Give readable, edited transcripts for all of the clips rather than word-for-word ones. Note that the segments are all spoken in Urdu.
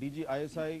DGISI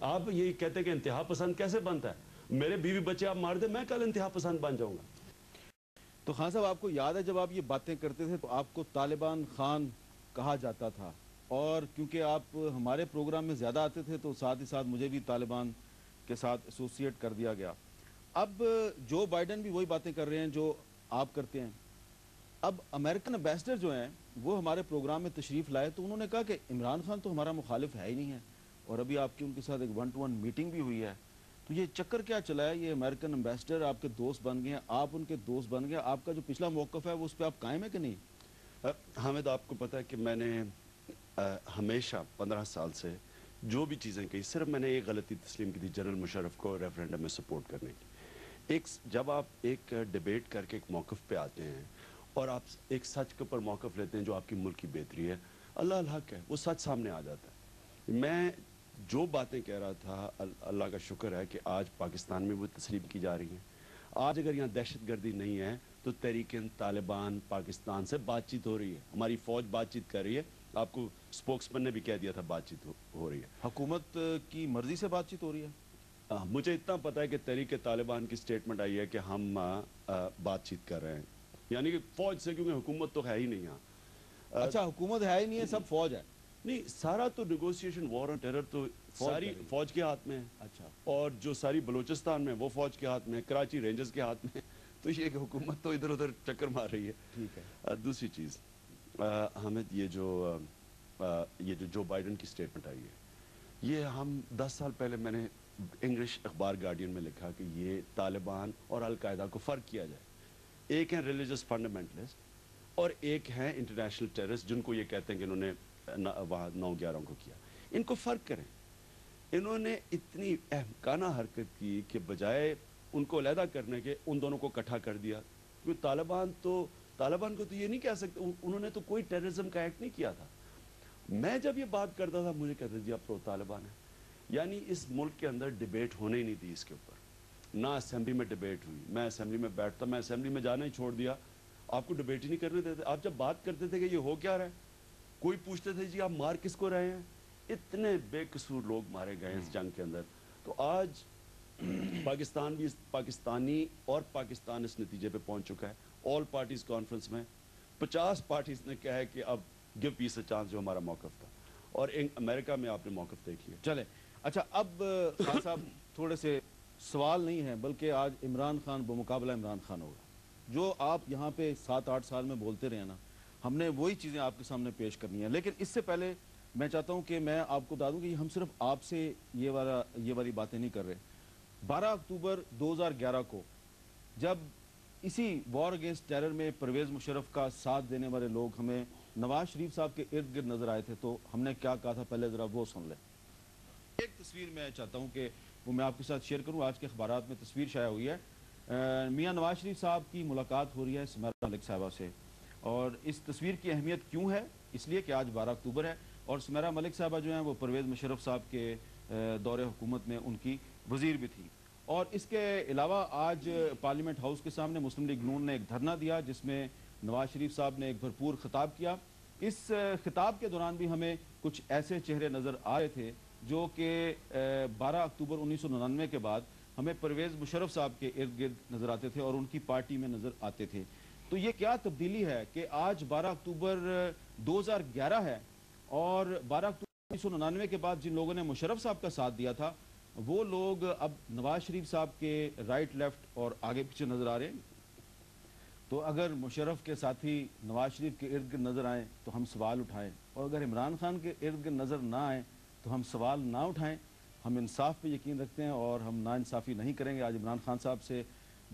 آپ یہ کہتے ہیں کہ انتہا پسند کیسے بنتا ہے؟ میرے بیوی بچے آپ مار دیں، میں کل انتہا پسند بن جاؤں گا؟ تو خان صاحب آپ کو یاد ہے جب آپ یہ باتیں کرتے تھے تو آپ کو طالبان خان کہا جاتا تھا، اور کیونکہ آپ ہمارے پروگرام میں زیادہ آتے تھے تو ساتھ ہی ساتھ مجھے بھی طالبان کے ساتھ ایسوسیٹ کر دیا گیا۔ اب جو بائیڈن بھی وہی باتیں کر رہے ہیں جو آپ کرتے ہیں۔ اب امریکن امبیسڈر جو ہیں وہ ہمارے پروگرام میں تشریف لائے تو انہوں نے کہا کہ عمران خان تو ہمارا مخالف ہے ہی نہیں ہے، اور ابھی آپ کی ان کے ساتھ ایک 1-to-1 میٹنگ بھی ہوئی ہے، تو یہ چکر کیا چلا ہے؟ یہ امریکن امبیسڈر آپ کے دوست بن گئے ہیں، آپ ان کے دوست بن گئے، آپ کا جو پچھلا موقف ہے وہ اس پہ آپ قائم ہے کہ نہیں؟ حامد، آپ کو پتا ہے کہ میں نے ہمیشہ 15 سال سے جو بھی چیزیں کہی، صرف میں نے ایک غلطی تسلیم کی تھی جنرل مشرف کو ریفرینڈم میں سپورٹ کرنے کی۔ جب آپ ایک ڈیبیٹ کر کے ایک موقف پہ آتے ہیں اور آپ ایک سچ کے اوپر موقف لیتے ہیں جو آپ کی ملک کی بہتری ہے، اللہ الحق ہے، وہ سچ سامنے آ جاتا ہے۔ میں جو باتیں کہہ رہا تھا، اللہ کا شکر ہے کہ آج پاکستان میں وہ تسلیم کی جا رہی ہیں۔ آج اگر یہاں دہشت گردی نہیں ہے تو تحریک طالبان پاکستان سے بات چیت ہو رہی ہے، ہماری فوج بات چیت کر رہی ہے۔ آپ کو سپوکس مین نے بھی کہہ دیا تھا بات چیت ہو رہی ہے۔ حکومت کی مرضی سے بات چیت ہو رہی ہے؟ مجھے اتنا پتا ہے کہ تحریک طالبان کی سٹیٹمنٹ آئی ہے کہ ہم بات چیت کر رہے ہیں، یعنی کہ فوج سے، کیونکہ حکومت تو ہے ہی نہیں یہاں۔ اچھا، حکومت ہے ہی نہیں ہے، سب فوج ہے؟ نہیں، سارا تو نیگوسیشن وار آن ٹیرر تو ساری فوج کے ہاتھ میں ہے۔ اچھا، اور جو ساری بلوچستان میں وہ فوج کے ہاتھ میں ہے، کراچی رینجرز کے ہاتھ میں ہے، تو یہ کہ حکومت تو ادھر ادھر چکر مار رہی ہے۔ ٹھیک ہے۔ دوسری چیز، حامد، یہ جو بائیڈن کی سٹیٹمنٹ آئی ہے، یہ ہم 10 سال پہلے میں نے انگلش اخبار گارڈین میں لکھا کہ یہ طالبان اور القاعدہ کو فرق کیا جائے۔ ایک ہیں ریلیجس فنڈامنٹلسٹ اور ایک ہیں انٹرنیشنل ٹیررسٹ، جن کو یہ کہتے ہیں کہ انہوں نے وہاں 9/11 کو کیا۔ ان کو فرق کریں۔ انہوں نے اتنی احمقانہ حرکت کی کہ بجائے ان کو علیحدہ کرنے کے ان دونوں کو اکٹھا کر دیا۔ کیونکہ طالبان کو تو یہ نہیں کہہ سکتے، انہوں نے تو کوئی ٹیررزم کا ایکٹ نہیں کیا تھا۔ میں جب یہ بات کرتا تھا مجھے کہتے جی آپ پرو طالبان ہیں، یعنی اس ملک کے اندر ڈیبیٹ ہونے ہی نہیں دی اس کے اوپر، نہ اسمبلی میں ڈیبیٹ ہوئی۔ میں اسمبلی میں بیٹھتا، میں اسمبلی میں جانا ہی چھوڑ دیا، آپ کو ڈیبیٹ ہی نہیں کرنے دیتے۔ آپ جب بات کرتے تھے کہ یہ ہو کیا رہا ہے، کوئی پوچھتے تھے جی آپ مار کس کو رہے ہیں، اتنے بے قصور لوگ مارے گئے ہیں اس جنگ کے اندر۔ تو آج پاکستان بھی، پاکستانی اور پاکستان اس نتیجے پہ پہنچ چکا ہے۔ آل پارٹیز کانفرنس میں 50 پارٹیز نے کہا ہے کہ اب گیو پیس اے چانس، جو ہمارا موقف تھا، اور امریکہ میں آپ نے موقف دیکھ لیا۔ چلے، اچھا، اب خان صاحب تھوڑے سے سوال نہیں ہیں بلکہ آج عمران خان بمقابلہ عمران خان ہوگا۔ جو آپ یہاں پہ 7-8 سال میں بولتے رہے نا، ہم نے وہی چیزیں آپ کے سامنے پیش کرنی ہیں۔ لیکن اس سے پہلے میں چاہتا ہوں کہ میں آپ کو بتا دوں کہ ہم صرف آپ سے یہ والی باتیں نہیں کر رہے۔ 12 اکتوبر 2011 کو جب اسی وار اگینسٹ ٹیرر میں پرویز مشرف کا ساتھ دینے والے لوگ ہمیں نواز شریف صاحب کے ارد گرد نظر آئے تھے تو ہم نے کیا کہا تھا، پہلے ذرا وہ سن لیں۔ ایک تصویر میں چاہتا ہوں کہ وہ میں آپ کے ساتھ شیئر کروں، آج کے اخبارات میں تصویر شائع ہوئی ہے۔ میاں نواز شریف صاحب کی ملاقات ہو رہی ہے سمیرا ملک صاحبہ سے، اور اس تصویر کی اہمیت کیوں ہے؟ اس لیے کہ آج 12 اکتوبر ہے اور سمیرا ملک صاحبہ جو ہیں وہ پرویز مشرف صاحب کے دور حکومت میں ان کی وزیر بھی تھی۔ اور اس کے علاوہ آج پارلیمنٹ ہاؤس کے سامنے مسلم لیگ نون نے ایک دھرنا دیا جس میں نواز شریف صاحب نے ایک بھرپور خطاب کیا۔ اس خطاب کے دوران بھی ہمیں کچھ ایسے چہرے نظر آئے تھے جو کہ 12 اکتوبر 1999 کے بعد ہمیں پرویز مشرف صاحب کے ارد گرد نظر آتے تھے اور ان کی پارٹی میں نظر آتے تھے۔ تو یہ کیا تبدیلی ہے کہ آج 12 اکتوبر 2011 ہے اور 12 اکتوبر 1999 کے بعد جن لوگوں نے مشرف صاحب کا ساتھ دیا تھا وہ لوگ اب نواز شریف صاحب کے رائٹ لیفٹ اور آگے پیچھے نظر آ رہے ہیں۔ تو اگر مشرف کے ساتھی نواز شریف کے ارد گرد نظر آئیں تو ہم سوال اٹھائیں، اور اگر عمران خان کے ارد گرد نظر نہ آئیں تو ہم سوال نہ اٹھائیں۔ ہم انصاف پہ یقین رکھتے ہیں اور ہم ناانصافی نہیں کریں گے۔ آج عمران خان صاحب سے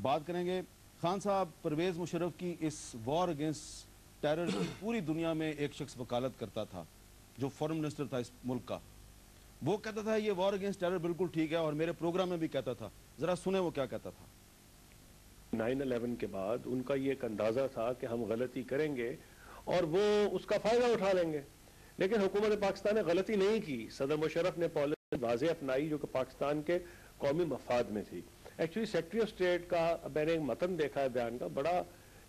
بات کریں گے۔ خان صاحب، پرویز مشرف کی اس وار اگینسٹ ٹیرر کی پوری دنیا میں ایک شخص وکالت کرتا تھا جو فارن منسٹر تھا اس ملک کا، وہ کہتا تھا یہ وار اگینسٹ ٹیرر بالکل ٹھیک ہے، اور میرے پروگرام میں بھی کہتا تھا۔ ذرا سنیں وہ کیا کہتا تھا۔ 9/11 کے بعد ان کا یہ ایک اندازہ تھا کہ ہم غلطی کریں گے اور وہ اس کا فائدہ اٹھا لیں گے، لیکن حکومت پاکستان نے غلطی نہیں کی۔ صدر مشرف نے پالیسی واضح اپنائی جو کہ پاکستان کے قومی مفاد میں تھی۔ ایکچولی سیکرٹری آف اسٹیٹ کا میں نے ایک متن دیکھا ہے بیان کا، بڑا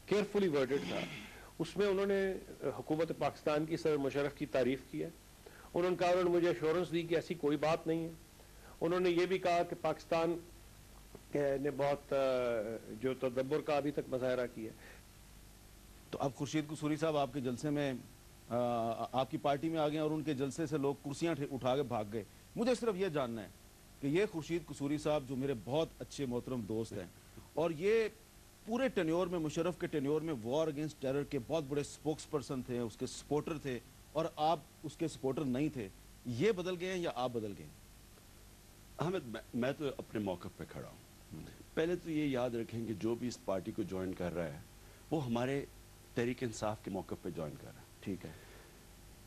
کیئرفلی ورڈڈ تھا۔ اس میں انہوں نے حکومت پاکستان کی صدر مشرف کی تعریف کی ہے۔ انہوں نے کہا، انہوں نے مجھے ایشورنس دی کہ ایسی کوئی بات نہیں ہے۔ انہوں نے یہ بھی کہا کہ پاکستان نے بہت جو تدبر کا ابھی تک مظاہرہ کیا. تو اب خورشید قصوری صاحب آپ کے جلسے میں آپ کی پارٹی میں آ گئے اور ان کے جلسے سے لوگ کرسیاں اٹھا کے بھاگ گئے. مجھے صرف یہ جاننا ہے کہ یہ خورشید قصوری صاحب جو میرے بہت اچھے محترم دوست ہیں اور یہ پورے ٹینیور میں مشرف کے ٹینیور میں وار اگینسٹ ٹیرر کے بہت بڑے سپوکس پرسن تھے, اس کے سپورٹر تھے, اور آپ اس کے سپورٹر نہیں تھے, یہ بدل گئے ہیں یا آپ بدل گئے ہیں؟ احمد, میں تو اپنے موقف پہ کھڑا ہوں. پہلے تو یہ یاد رکھیں کہ جو بھی اس پارٹی کو جوائن کر رہا ہے وہ ہمارے تحریک انصاف کے موقف پہ جوائن کر رہا ہے. ٹھیک ہے.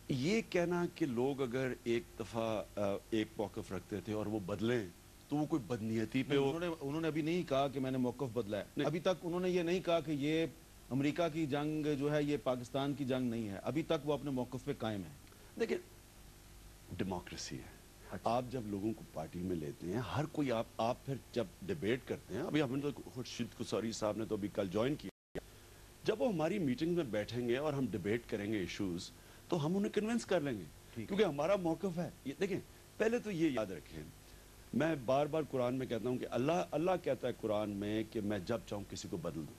یہ کہنا کہ لوگ اگر ایک دفعہ ایک موقف رکھتے تھے اور وہ بدلیں تو وہ کوئی بدنیتی پہ انہوں نے ابھی نہیں کہا کہ میں نے موقف بدلا ہے. ابھی تک انہوں نے یہ نہیں کہا کہ یہ امریکہ کی جنگ جو ہے یہ پاکستان کی جنگ نہیں ہے. ابھی تک وہ اپنے موقف پہ قائم ہے. دیکھیں, ڈیموکریسی ہے. آپ جب لوگوں کو پارٹی میں لیتے ہیں, ہر کوئی آپ پھر جب ڈیبیٹ کرتے ہیں, ابھی ہم نے تو خورشید قصوری صاحب نے تو ابھی کل جوائن کیا, جب وہ ہماری میٹنگ میں بیٹھیں گے اور ہم ڈیبیٹ کریں گے ایشوز تو ہم انہیں کنونس کر لیں گے, کیونکہ ہمارا موقف ہے. دیکھیں, پہلے تو یہ یاد رکھیں, میں بار بار قرآن میں کہتا ہوں کہ اللہ کہتا ہے قرآن میں کہ میں جب چاہوں کسی کو بدل دوں.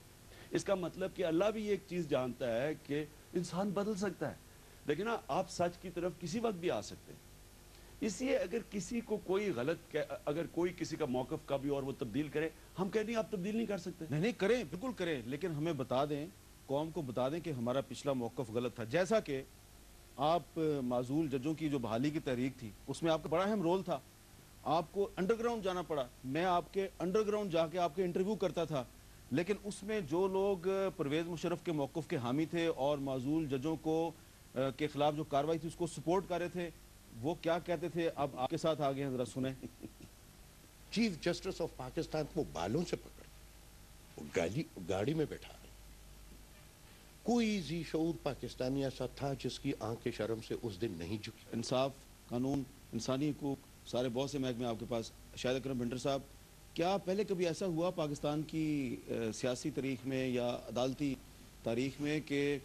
اس کا مطلب کہ اللہ بھی ایک چیز جانتا ہے کہ انسان بدل سکتا ہے. لیکن نا, آپ سچ کی طرف کسی وقت بھی آ سکتے ہیں. اس لیے اگر کسی کو کوئی اگر کوئی کسی کا موقف کا بھی اور وہ تبدیل کرے, ہم کہہ نہیں آپ تبدیل نہیں کر سکتے. نہیں کریں, بالکل کریں, لیکن ہمیں بتا دیں, قوم کو بتا دیں کہ ہمارا پچھلا موقف غلط تھا. جیسا کہ آپ معزول ججوں کی جو بحالی کی تحریک تھی اس میں آپ کا بڑا اہم رول تھا. آپ کو انڈر گراؤنڈ جانا پڑا. میں آپ کے انڈر گراؤنڈ جا کے آپ کے انٹرویو کرتا تھا, لیکن اس میں جو لوگ پرویز مشرف کے موقف کے حامی تھے اور معزول ججوں کے خلاف جو کارروائی تھی اس کو سپورٹ کر رہے تھے, وہ کیا کہتے تھے؟ اب آپ کے ساتھ آگے ہیں, ذرا سنیں. چیف جسٹس آف پاکستان کو بالوں سے پکڑ وہ گاڑی میں بیٹھا رہے. کوئی ذی شعور پاکستانی ایسا تھا جس کی آنکھ شرم سے اس دن نہیں جھکی. انصاف, قانون, انسانی حقوق, سارے بہت سے محکمے آپ کے پاس. شاہد اکرم بھنڈر صاحب, کیا پہلے کبھی ایسا ہوا پاکستان کی سیاسی تاریخ میں یا عدالتی تاریخ میں کہ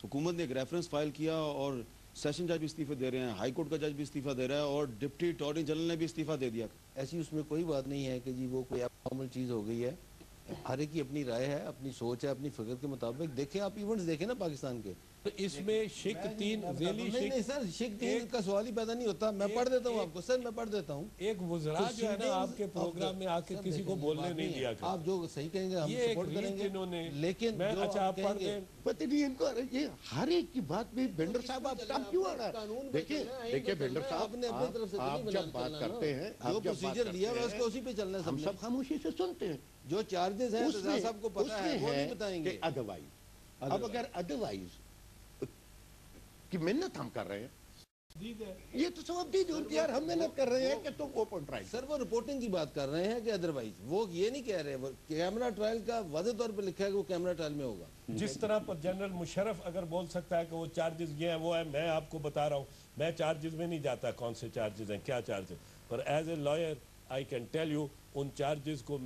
حکومت نے ایک ریفرنس فائل کیا اور سیشن جج بھی استعفیٰ دے رہے ہیں, ہائی کورٹ کا جج بھی استعفیٰ دے رہا ہے اور ڈپٹی اٹارنی جنرل نے بھی استعفیٰ دے دیا؟ ایسی اس میں کوئی بات نہیں ہے کہ جی وہ کوئی نارمل چیز ہو گئی ہے. ہر ایک کی اپنی رائے ہے, اپنی سوچ ہے, اپنی فکر کے مطابق. دیکھیں آپ ایونٹس دیکھیں نا پاکستان کے, تو اس میں شک تین ذیلی نہیں سر, شک تین کا سوال ہی پیدا نہیں ہوتا. میں پڑھ دیتا ہوں آپ کو سر, میں پڑھ دیتا ہوں. ایک وزراء جو ہے نا آپ کے پروگرام میں آ کے کسی کو بولنے نہیں دیا کرتے. آپ جو صحیح کہیں گے ہم سپورٹ کریں گے, لیکن میں اچھا آپ پڑھ دیں. پتہ نہیں ان کو یہ ہر ایک کی بات میں بھنڈر صاحب آپ ٹاپ کیوں آ رہا ہے؟ دیکھیں بھنڈر صاحب, آپ جب بات کرتے ہیں, جو پروسیجر لیا ہے اس کو اسی پہ چلنا ہے. ہم سب خاموشی سے سنتے ہیں. جو چارجز ہیں رضا صاحب کو پتا ہے, وہ نہیں بتائیں گے. ادروائز, اب اگر ادروائز کی محنت ہم کر رہے ہیں, یہ تو سب دید ہوتی ہے, ہم محنت کر رہے ہیں کہ تم اوپن ٹرائل. سر وہ رپورٹنگ کی بات کر رہے ہیں کہ ادروائز, وہ یہ نہیں کہہ رہے. کیمرہ ٹرائل کا واضح طور پہ لکھا ہے کہ وہ کیمرہ ٹرائل میں ہوگا. جس طرح پر جنرل مشرف اگر بول سکتا ہے کہ وہ چارجز یہ ہیں وہ ہے, میں آپ کو بتا رہا ہوں, میں چارجز میں نہیں جاتا کون سے چارجز ہیں, کیا چارجز, پر as a lawyer I can tell you ان چارجز کو